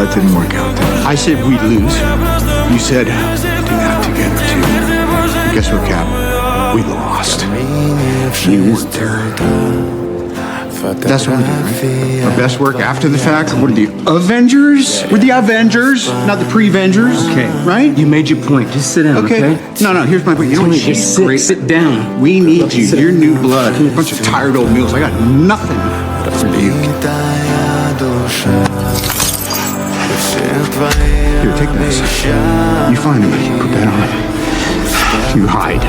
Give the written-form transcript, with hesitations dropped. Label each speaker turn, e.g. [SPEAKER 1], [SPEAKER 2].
[SPEAKER 1] That didn't work out, did it? I said we'd lose. You said do that together, too. Guess what, Cap? We lost. You weren't there. That's what we do, right? Our best work after the fact. What are the Avengers? We're the Avengers, not the pre-Vengers.
[SPEAKER 2] Okay.
[SPEAKER 1] Right?
[SPEAKER 2] You made your point. Just sit down, okay?
[SPEAKER 1] No, here's my point. You know what?
[SPEAKER 2] Just sit down.
[SPEAKER 1] We need you. You're new blood. A bunch of tired old mules. I got nothing for you. Here, take this. You find him. Put that on. You hide.